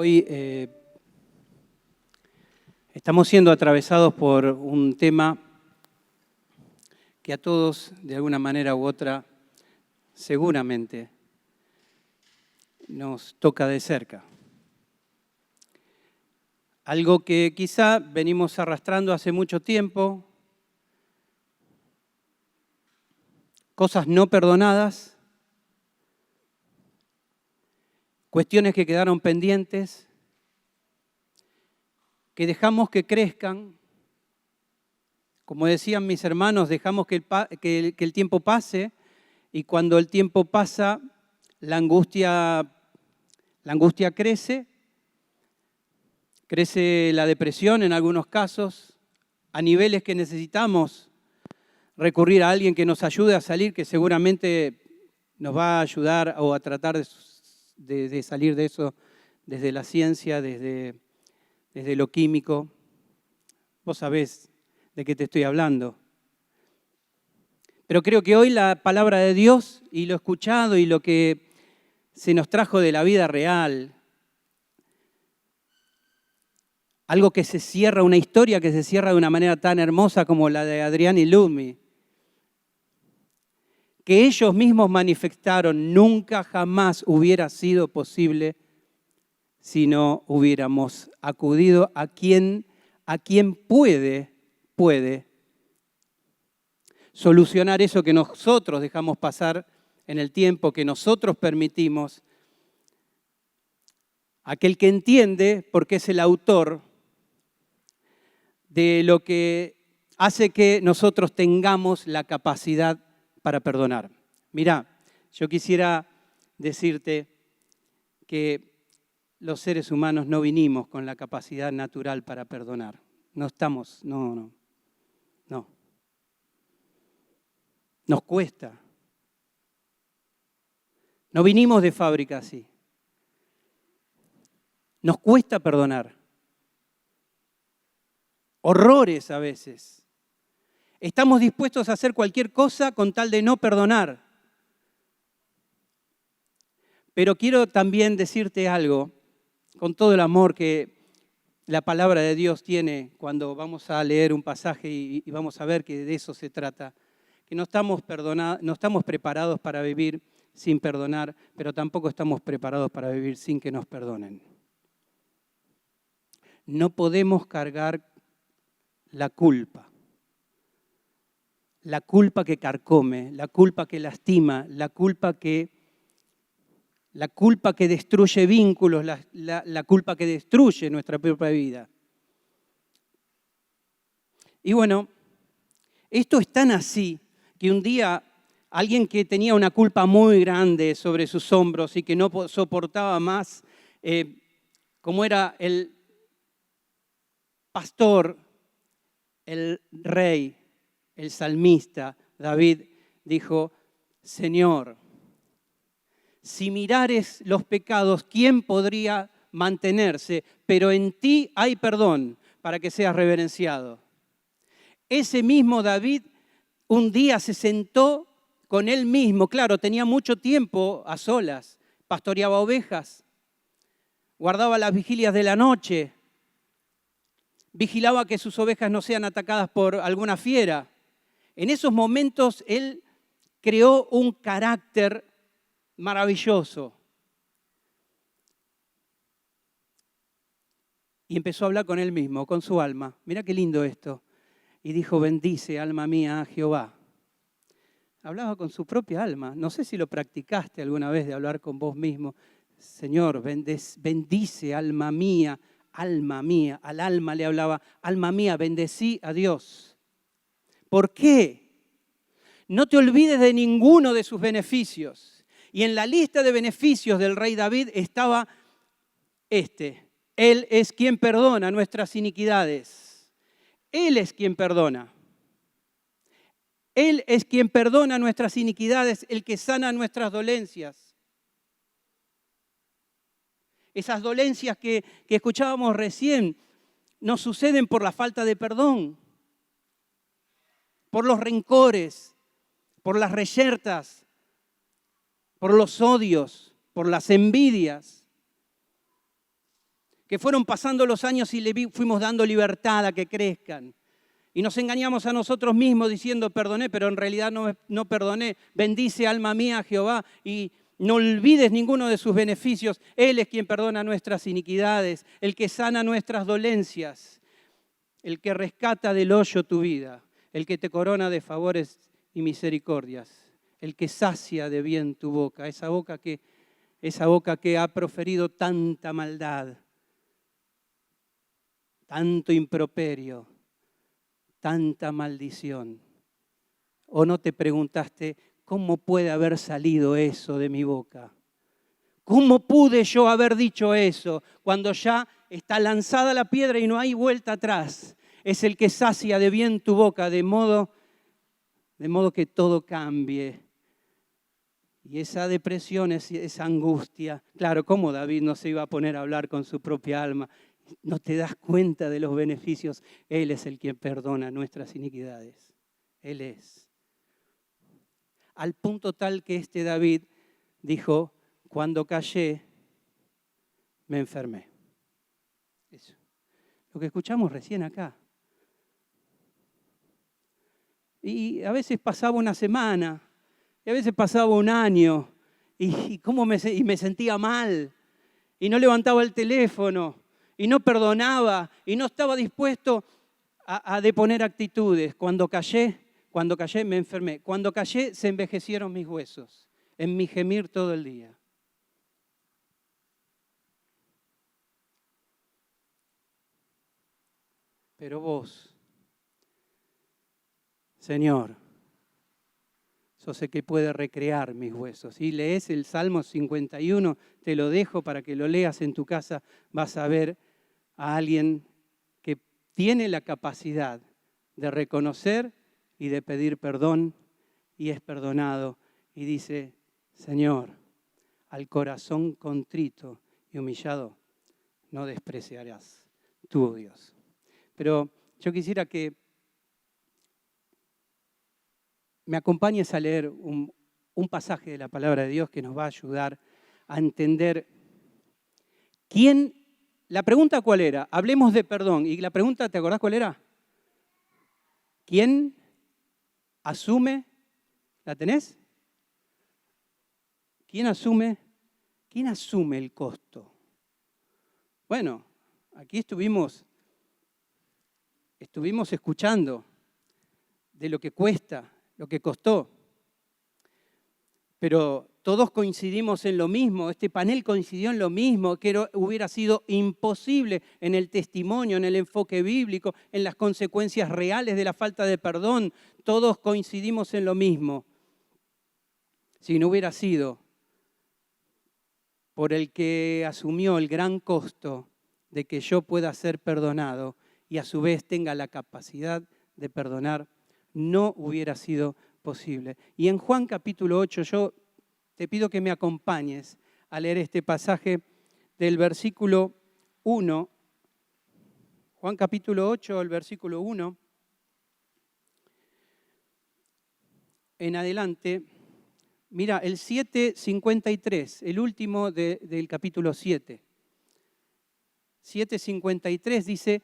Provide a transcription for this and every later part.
Hoy estamos siendo atravesados por un tema que a todos, de alguna manera u otra, seguramente nos toca de cerca. Algo que quizá venimos arrastrando hace mucho tiempo, cosas no perdonadas, cuestiones que quedaron pendientes, que dejamos que crezcan. Como decían mis hermanos, dejamos que el tiempo pase, y cuando el tiempo pasa, la angustia crece la depresión en algunos casos, a niveles que necesitamos recurrir a alguien que nos ayude a salir, que seguramente nos va a ayudar o a tratar de salir de eso desde la ciencia, desde lo químico. Vos sabés de qué te estoy hablando. Pero creo que hoy la palabra de Dios y lo escuchado y lo que se nos trajo de la vida real, algo que se cierra, una historia que se cierra de una manera tan hermosa como la de Adrián y Lumi, que ellos mismos manifestaron, nunca jamás hubiera sido posible si no hubiéramos acudido a quien puede solucionar eso que nosotros dejamos pasar en el tiempo, que nosotros permitimos. Aquel que entiende, porque es el autor de lo que hace que nosotros tengamos la capacidad para perdonar. Mirá, yo quisiera decirte que los seres humanos no vinimos con la capacidad natural para perdonar. No. Nos cuesta. No vinimos de fábrica así. Nos cuesta perdonar. Horrores a veces. Estamos dispuestos a hacer cualquier cosa con tal de no perdonar. Pero quiero también decirte algo, con todo el amor que la palabra de Dios tiene cuando vamos a leer un pasaje y vamos a ver que de eso se trata, que no estamos preparados para vivir sin perdonar, pero tampoco estamos preparados para vivir sin que nos perdonen. No podemos cargar la culpa que carcome, la culpa que lastima, la culpa que destruye vínculos, la culpa que destruye nuestra propia vida. Y bueno, esto es tan así que un día alguien que tenía una culpa muy grande sobre sus hombros y que no soportaba más, como era el pastor, el rey, el salmista, David, dijo: Señor, si mirares los pecados, ¿quién podría mantenerse? Pero en ti hay perdón para que seas reverenciado. Ese mismo David un día se sentó con él mismo. Claro, tenía mucho tiempo a solas. Pastoreaba ovejas, guardaba las vigilias de la noche, vigilaba que sus ovejas no sean atacadas por alguna fiera. En esos momentos él creó un carácter maravilloso. Y empezó a hablar con él mismo, con su alma. Mirá qué lindo esto. Y dijo: bendice, alma mía, a Jehová. Hablaba con su propia alma. No sé si lo practicaste alguna vez de hablar con vos mismo. Señor, bendice, alma mía. Al alma le hablaba: alma mía, bendecí a Dios. ¿Por qué? No te olvides de ninguno de sus beneficios. Y en la lista de beneficios del rey David estaba este: Él es quien perdona nuestras iniquidades. Él es quien perdona. Él es quien perdona nuestras iniquidades, el que sana nuestras dolencias. Esas dolencias que escuchábamos recién nos suceden por la falta de perdón, por los rencores, por las reyertas, por los odios, por las envidias. que fueron pasando los años y le fuimos dando libertad a que crezcan. Y nos engañamos a nosotros mismos diciendo perdoné, pero en realidad no perdoné. Bendice, alma mía, a Jehová, y no olvides ninguno de sus beneficios. Él es quien perdona nuestras iniquidades, el que sana nuestras dolencias, el que rescata del hoyo tu vida, el que te corona de favores y misericordias, el que sacia de bien tu boca, esa boca que ha proferido tanta maldad, tanto improperio, tanta maldición. ¿O no te preguntaste cómo puede haber salido eso de mi boca? ¿Cómo pude yo haber dicho eso cuando ya está lanzada la piedra y no hay vuelta atrás? Es el que sacia de bien tu boca, de modo que todo cambie. Y esa depresión, esa angustia, claro, ¿cómo David no se iba a poner a hablar con su propia alma? No te das cuenta de los beneficios. Él es el quien perdona nuestras iniquidades. Él es. Al punto tal que David dijo, cuando callé, me enfermé. Eso. Lo que escuchamos recién acá. Y a veces pasaba una semana, y a veces pasaba un año, y me sentía mal, y no levantaba el teléfono, y no perdonaba, y no estaba dispuesto a deponer actitudes. Cuando callé, me enfermé. Cuando callé, se envejecieron mis huesos, en mi gemir todo el día. Pero vos, Señor, sos el que puede recrear mis huesos. Y lees el Salmo 51, te lo dejo para que lo leas en tu casa, vas a ver a alguien que tiene la capacidad de reconocer y de pedir perdón y es perdonado. Y dice, Señor, al corazón contrito y humillado no despreciarás tú, oh Dios. Pero yo quisiera que me acompañes a leer un pasaje de la palabra de Dios que nos va a ayudar a entender quién. La pregunta ¿cuál era? Hablemos de perdón. Y la pregunta, ¿te acordás cuál era? ¿Quién asume? ¿La tenés? ¿Quién asume el costo? Bueno, aquí estuvimos escuchando de lo que cuesta, lo que costó. Pero todos coincidimos en lo mismo, este panel coincidió en lo mismo, que hubiera sido imposible en el testimonio, en el enfoque bíblico, en las consecuencias reales de la falta de perdón. Todos coincidimos en lo mismo. Si no hubiera sido por el que asumió el gran costo de que yo pueda ser perdonado y a su vez tenga la capacidad de perdonar, no hubiera sido posible. Y en Juan capítulo 8, yo te pido que me acompañes a leer este pasaje del versículo 1. Juan capítulo 8, el versículo 1. En adelante, mira, el 7:53, el último del capítulo 7. 7:53 dice,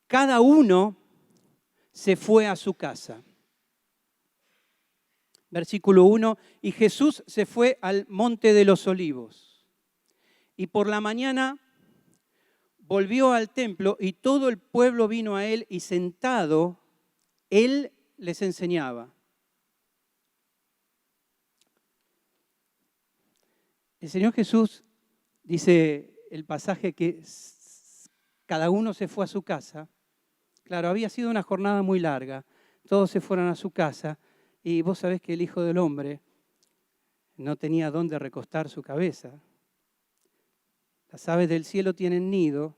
cada uno se fue a su casa. Versículo 1, y Jesús se fue al monte de los olivos. Y por la mañana volvió al templo y todo el pueblo vino a él y sentado, él les enseñaba. El Señor Jesús, dice el pasaje, que cada uno se fue a su casa. Claro, había sido una jornada muy larga. Todos se fueron a su casa y vos sabés que el Hijo del Hombre no tenía dónde recostar su cabeza. Las aves del cielo tienen nido,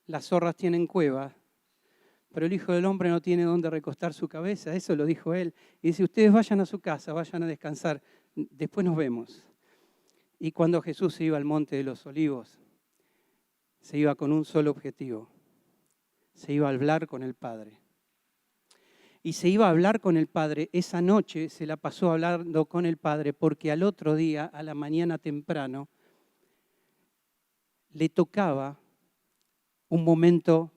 las zorras tienen cueva, pero el Hijo del Hombre no tiene dónde recostar su cabeza. Eso lo dijo él. Y dice, ustedes vayan a su casa, vayan a descansar, después nos vemos. Y cuando Jesús se iba al monte de los olivos, se iba con un solo objetivo. Se iba a hablar con el Padre. Y se iba a hablar con el Padre. Esa noche se la pasó hablando con el Padre porque al otro día, a la mañana temprano, le tocaba un momento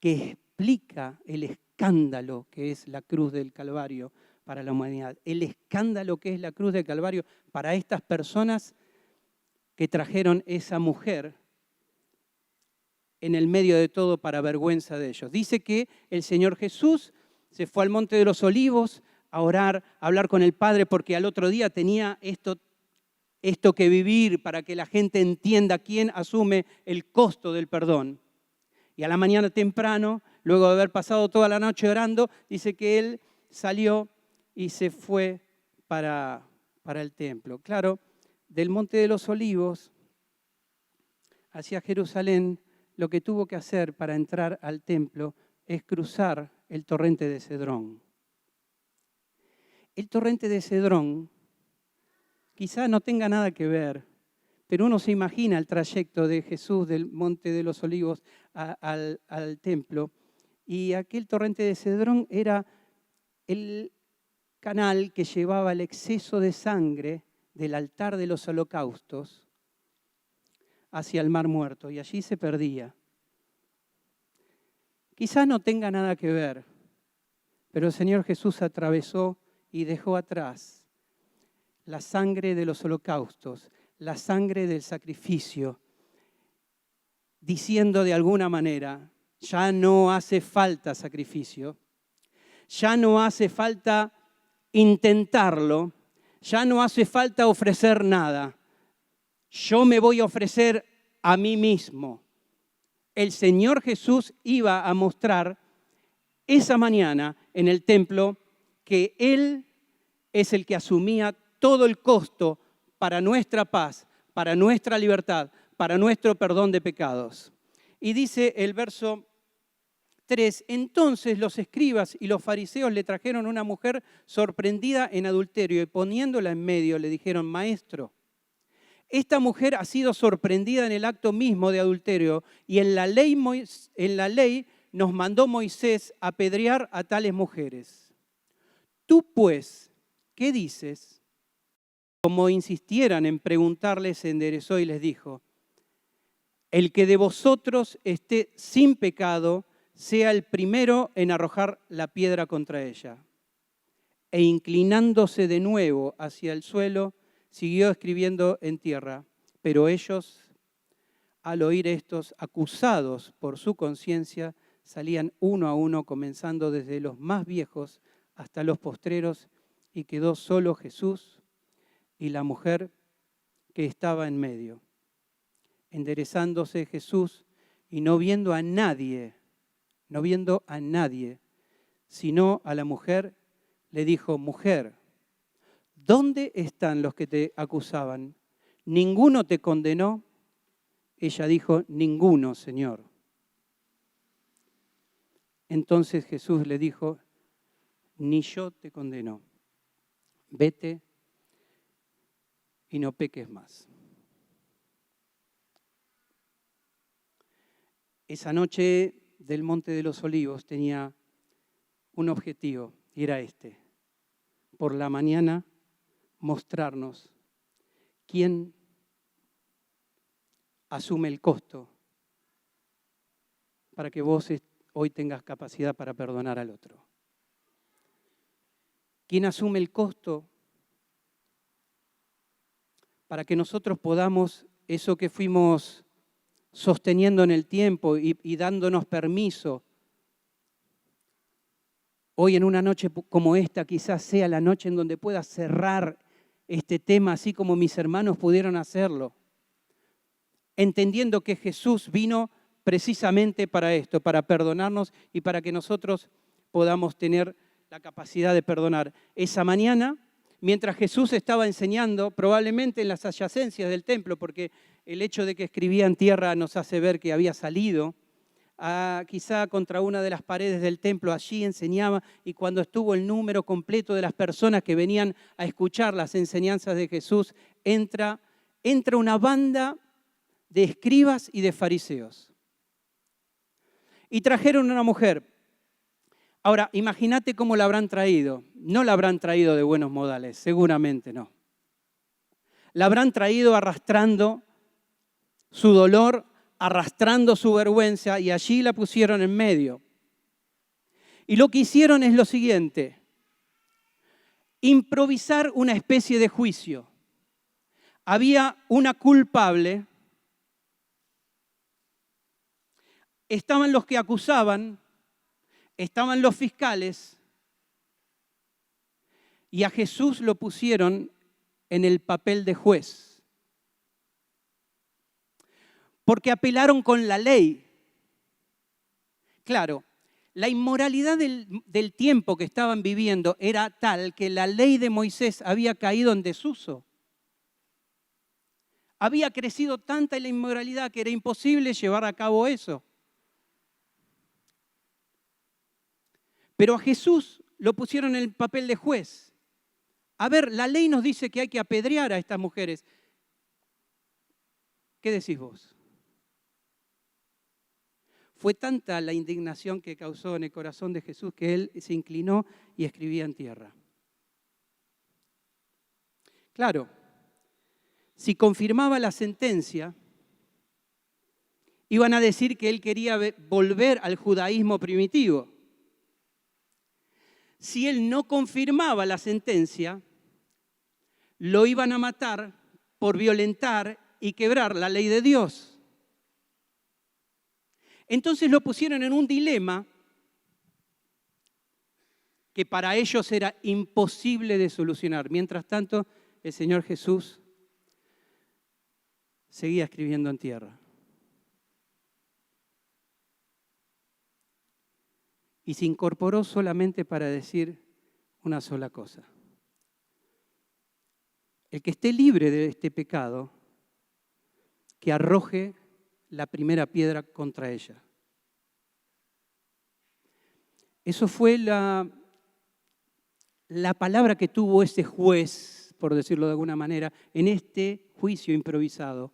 que explica el escándalo que es la cruz del Calvario para la humanidad, el escándalo que es la cruz del Calvario para estas personas que trajeron esa mujer en el medio de todo para vergüenza de ellos. Dice que el Señor Jesús se fue al Monte de los Olivos a orar, a hablar con el Padre, porque al otro día tenía esto que vivir para que la gente entienda quién asume el costo del perdón. Y a la mañana temprano, luego de haber pasado toda la noche orando, dice que él salió y se fue para el templo. Claro, del Monte de los Olivos hacia Jerusalén, lo que tuvo que hacer para entrar al templo es cruzar el torrente de Cedrón. El torrente de Cedrón quizá no tenga nada que ver, pero uno se imagina el trayecto de Jesús del Monte de los Olivos al templo, y aquel torrente de Cedrón era el canal que llevaba el exceso de sangre del altar de los holocaustos hacia el Mar Muerto, y allí se perdía. Quizás no tenga nada que ver, pero el Señor Jesús atravesó y dejó atrás la sangre de los holocaustos, la sangre del sacrificio, diciendo de alguna manera, ya no hace falta sacrificio, ya no hace falta intentarlo, ya no hace falta ofrecer nada. Yo me voy a ofrecer a mí mismo. El Señor Jesús iba a mostrar esa mañana en el templo que Él es el que asumía todo el costo para nuestra paz, para nuestra libertad, para nuestro perdón de pecados. Y dice el verso 3, entonces los escribas y los fariseos le trajeron una mujer sorprendida en adulterio y poniéndola en medio le dijeron, maestro, esta mujer ha sido sorprendida en el acto mismo de adulterio y en la ley nos mandó Moisés apedrear a tales mujeres. Tú pues, ¿qué dices? Como insistieran en preguntarle, se enderezó y les dijo, el que de vosotros esté sin pecado, sea el primero en arrojar la piedra contra ella. E inclinándose de nuevo hacia el suelo, siguió escribiendo en tierra. Pero ellos, al oír estos, acusados por su conciencia, salían uno a uno, comenzando desde los más viejos hasta los postreros, y quedó solo Jesús y la mujer que estaba en medio. Enderezándose Jesús y no viendo a nadie, sino a la mujer, le dijo, mujer, ¿dónde están los que te acusaban? ¿Ninguno te condenó? Ella dijo, ninguno, Señor. Entonces Jesús le dijo, ni yo te condeno. Vete y no peques más. Esa noche del Monte de los Olivos tenía un objetivo, y era este. Por la mañana mostrarnos quién asume el costo para que vos hoy tengas capacidad para perdonar al otro. ¿Quién asume el costo para que nosotros podamos eso que fuimos sosteniendo en el tiempo y dándonos permiso? Hoy en una noche como esta quizás sea la noche en donde pueda cerrar este tema así como mis hermanos pudieron hacerlo, entendiendo que Jesús vino precisamente para esto, para perdonarnos y para que nosotros podamos tener la capacidad de perdonar. Esa mañana, mientras Jesús estaba enseñando, probablemente en las adyacencias del templo, porque el hecho de que escribía en tierra nos hace ver que había salido, quizá contra una de las paredes del templo, allí enseñaba, y cuando estuvo el número completo de las personas que venían a escuchar las enseñanzas de Jesús, entra una banda de escribas y de fariseos. Y trajeron una mujer. Ahora, imagínate cómo la habrán traído. No la habrán traído de buenos modales, seguramente no. La habrán traído arrastrando su dolor, arrastrando su vergüenza, y allí la pusieron en medio. Y lo que hicieron es lo siguiente: improvisar una especie de juicio. Había una culpable, estaban los que acusaban, estaban los fiscales, y a Jesús lo pusieron en el papel de juez. Porque apelaron con la ley. Claro, la inmoralidad del tiempo que estaban viviendo era tal que la ley de Moisés había caído en desuso. Había crecido tanta la inmoralidad que era imposible llevar a cabo eso. Pero a Jesús lo pusieron en el papel de juez. A ver, la ley nos dice que hay que apedrear a estas mujeres. ¿Qué decís vos? Fue tanta la indignación que causó en el corazón de Jesús que él se inclinó y escribía en tierra. Claro, si confirmaba la sentencia, iban a decir que él quería volver al judaísmo primitivo. Si él no confirmaba la sentencia, lo iban a matar por violentar y quebrar la ley de Dios. Entonces lo pusieron en un dilema que para ellos era imposible de solucionar. Mientras tanto, el Señor Jesús seguía escribiendo en tierra. Y se incorporó solamente para decir una sola cosa: el que esté libre de este pecado, que arroje la primera piedra contra ella. Eso fue la palabra que tuvo ese juez, por decirlo de alguna manera, en este juicio improvisado.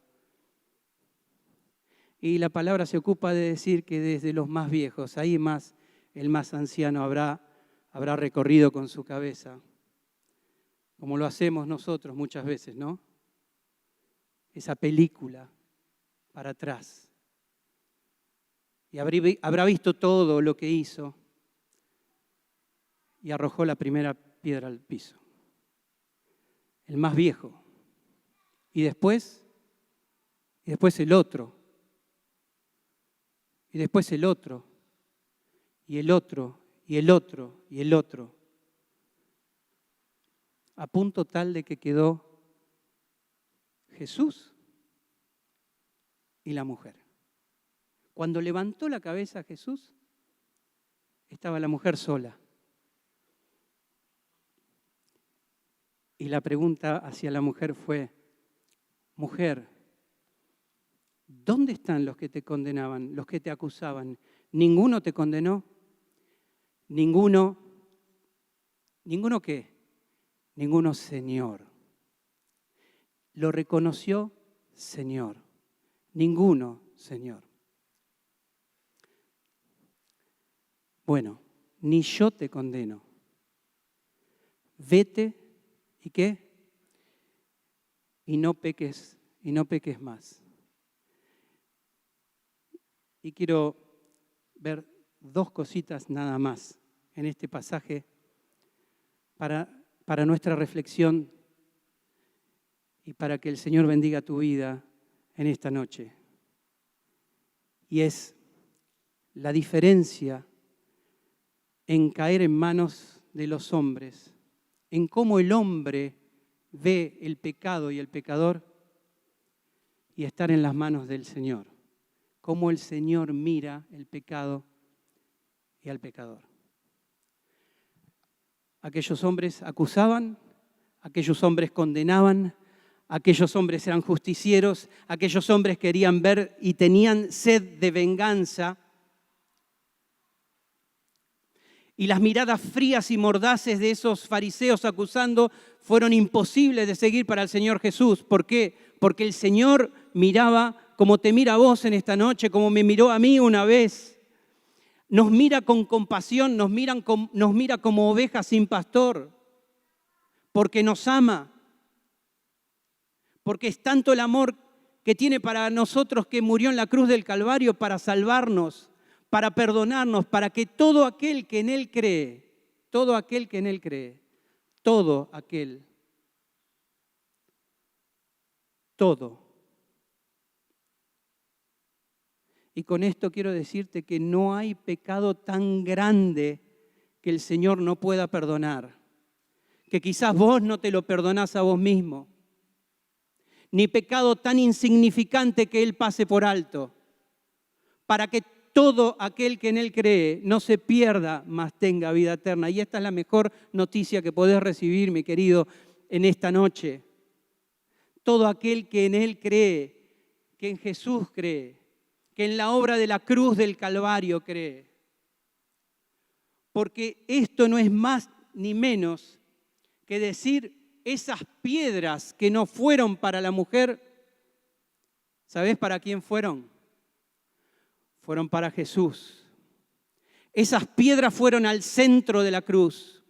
Y la palabra se ocupa de decir que desde los más viejos, ahí más el más anciano habrá recorrido con su cabeza, como lo hacemos nosotros muchas veces, ¿no? Esa película para atrás. Y habrá visto todo lo que hizo y arrojó la primera piedra al piso. El más viejo. Y después el otro. Y después el otro. Y el otro. Y el otro. Y el otro. A punto tal de que quedó Jesús y la mujer. Cuando levantó la cabeza Jesús, estaba la mujer sola. Y la pregunta hacia la mujer fue: mujer, ¿dónde están los que te condenaban, los que te acusaban? ¿Ninguno te condenó? ¿Ninguno qué? Ninguno, Señor. Lo reconoció Señor. Ninguno, Señor. Bueno, ni yo te condeno. Vete, ¿y qué? Y no peques más. Y quiero ver dos cositas nada más en este pasaje para nuestra reflexión y para que el Señor bendiga tu vida en esta noche. Y es la diferencia en caer en manos de los hombres, en cómo el hombre ve el pecado y el pecador, y estar en las manos del Señor. Cómo el Señor mira el pecado y al pecador. Aquellos hombres acusaban, aquellos hombres condenaban, aquellos hombres eran justicieros, aquellos hombres querían ver y tenían sed de venganza. Y las miradas frías y mordaces de esos fariseos acusando fueron imposibles de seguir para el Señor Jesús. ¿Por qué? Porque el Señor miraba como te mira a vos en esta noche, como me miró a mí una vez. Nos mira con compasión, nos mira como ovejas sin pastor, porque nos ama, porque es tanto el amor que tiene para nosotros, que murió en la cruz del Calvario para salvarnos, para perdonarnos, para que todo aquel que en Él cree, todo aquel que en Él cree, todo aquel, todo. Y con esto quiero decirte que no hay pecado tan grande que el Señor no pueda perdonar, que quizás vos no te lo perdonás a vos mismo, ni pecado tan insignificante que Él pase por alto, para que todo aquel que en Él cree no se pierda, mas tenga vida eterna. Y esta es la mejor noticia que podés recibir, mi querido, en esta noche. Todo aquel que en Él cree, que en Jesús cree, que en la obra de la cruz del Calvario cree. Porque esto no es más ni menos que decir esas piedras que no fueron para la mujer, ¿sabés para quién fueron? Fueron para Jesús. Esas piedras fueron al centro de la cruz,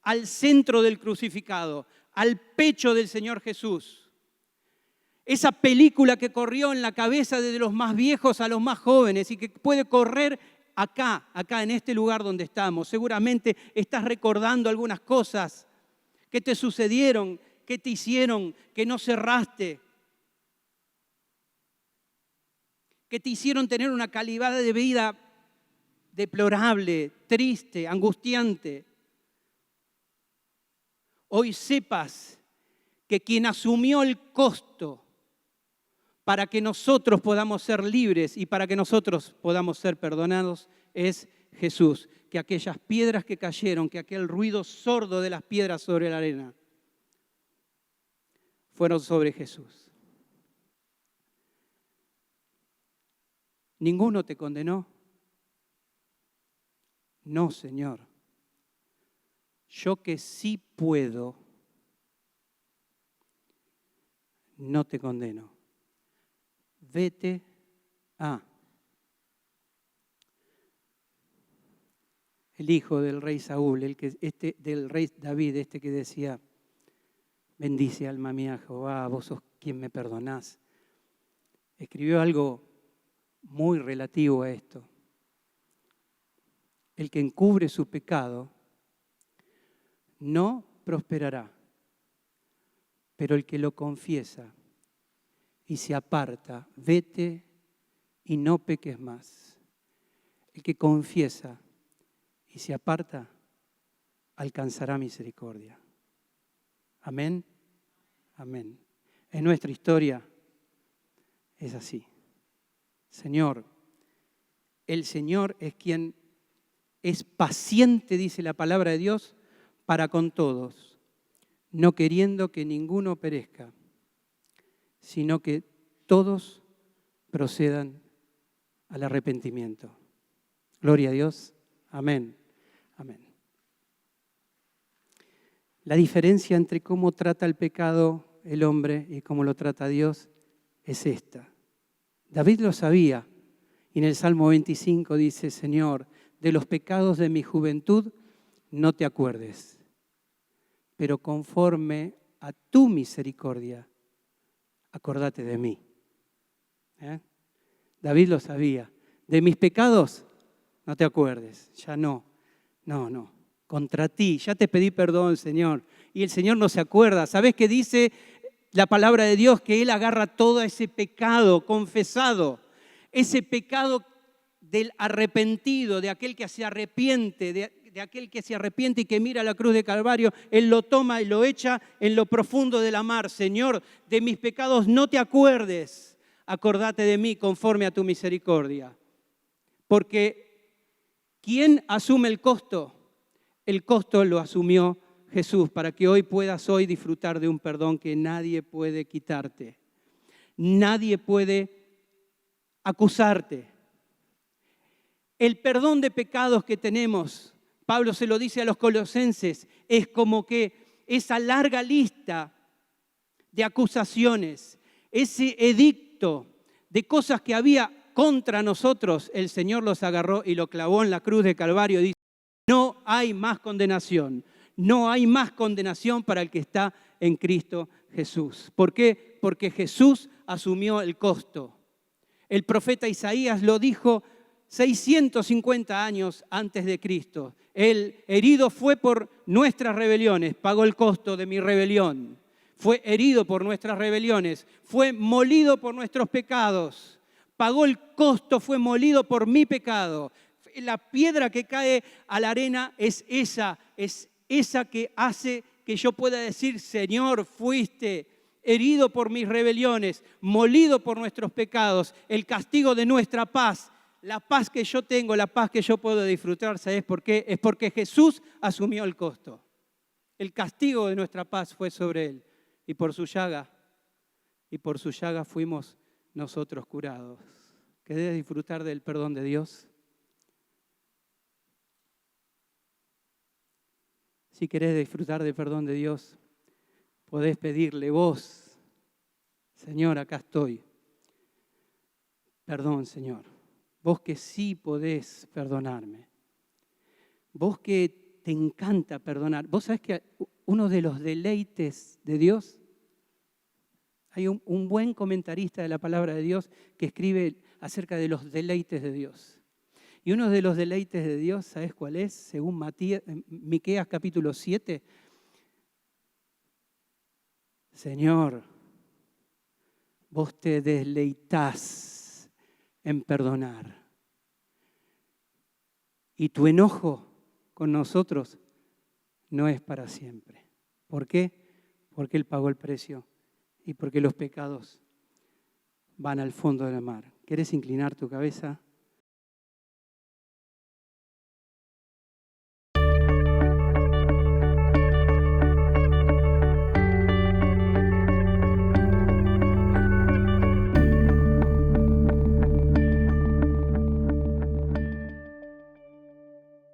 al centro del crucificado, al pecho del Señor Jesús. Esa película que corrió en la cabeza desde los más viejos a los más jóvenes y que puede correr acá en este lugar donde estamos. Seguramente estás recordando algunas cosas que te sucedieron, que te hicieron, que no cerraste, que te hicieron tener una calidad de vida deplorable, triste, angustiante. Hoy sepas que quien asumió el costo para que nosotros podamos ser libres y para que nosotros podamos ser perdonados es Jesús. Que aquellas piedras que cayeron, que aquel ruido sordo de las piedras sobre la arena, fueron sobre Jesús. ¿Ninguno te condenó? No, Señor. Yo que sí puedo, no te condeno. Vete a. El hijo del rey Saúl, del rey David, que decía, bendice alma mía Jehová, vos sos quien me perdonás. Escribió algo muy relativo a esto. El que encubre su pecado no prosperará, pero el que lo confiesa y se aparta, vete y no peques más. El que confiesa y se aparta, alcanzará misericordia. Amén. Amén. En nuestra historia es así. Señor, el Señor es quien es paciente, dice la palabra de Dios, para con todos, no queriendo que ninguno perezca, sino que todos procedan al arrepentimiento. Gloria a Dios. Amén. Amén. La diferencia entre cómo trata el pecado el hombre y cómo lo trata Dios es esta. David lo sabía y en el Salmo 25 dice, Señor, de los pecados de mi juventud no te acuerdes, pero conforme a tu misericordia, acordate de mí. David lo sabía. De mis pecados no te acuerdes, ya no. Contra ti, ya te pedí perdón, Señor. Y el Señor no se acuerda. ¿Sabés qué dice la palabra de Dios? Que Él agarra todo ese pecado confesado, ese pecado del arrepentido, de aquel que se arrepiente, de aquel que se arrepiente y que mira la cruz de Calvario, Él lo toma y lo echa en lo profundo de la mar. Señor, de mis pecados no te acuerdes, acordate de mí conforme a tu misericordia. Porque ¿quién asume el costo? El costo lo asumió Jesús para que hoy puedas disfrutar de un perdón que nadie puede quitarte. Nadie puede acusarte. El perdón de pecados que tenemos, Pablo se lo dice a los colosenses, es como que esa larga lista de acusaciones, ese edicto de cosas que había contra nosotros, el Señor los agarró y lo clavó en la cruz de Calvario y dice, no hay más condenación. No hay más condenación para el que está en Cristo Jesús. ¿Por qué? Porque Jesús asumió el costo. El profeta Isaías lo dijo 650 años antes de Cristo. El herido fue por nuestras rebeliones, pagó el costo de mi rebelión. Fue herido por nuestras rebeliones, fue molido por nuestros pecados. Pagó el costo, fue molido por mi pecado. La piedra que cae a la arena es esa que hace que yo pueda decir, Señor, fuiste herido por mis rebeliones, molido por nuestros pecados, el castigo de nuestra paz, la paz que yo tengo, la paz que yo puedo disfrutar, ¿sabes por qué? Es porque Jesús asumió el costo. El castigo de nuestra paz fue sobre Él y por su llaga fuimos nosotros curados. ¿Querés disfrutar del perdón de Dios? Si querés disfrutar del perdón de Dios, podés pedirle vos, Señor, acá estoy. Perdón, Señor. Vos que sí podés perdonarme. Vos que te encanta perdonar. Vos sabés que uno de los deleites de Dios, hay un buen comentarista de la palabra de Dios que escribe acerca de los deleites de Dios. Y uno de los deleites de Dios, ¿sabes cuál es? Según Miqueas capítulo 7. Señor, vos te deleitás en perdonar. Y tu enojo con nosotros no es para siempre. ¿Por qué? Porque Él pagó el precio y porque los pecados van al fondo del mar. ¿Querés inclinar tu cabeza?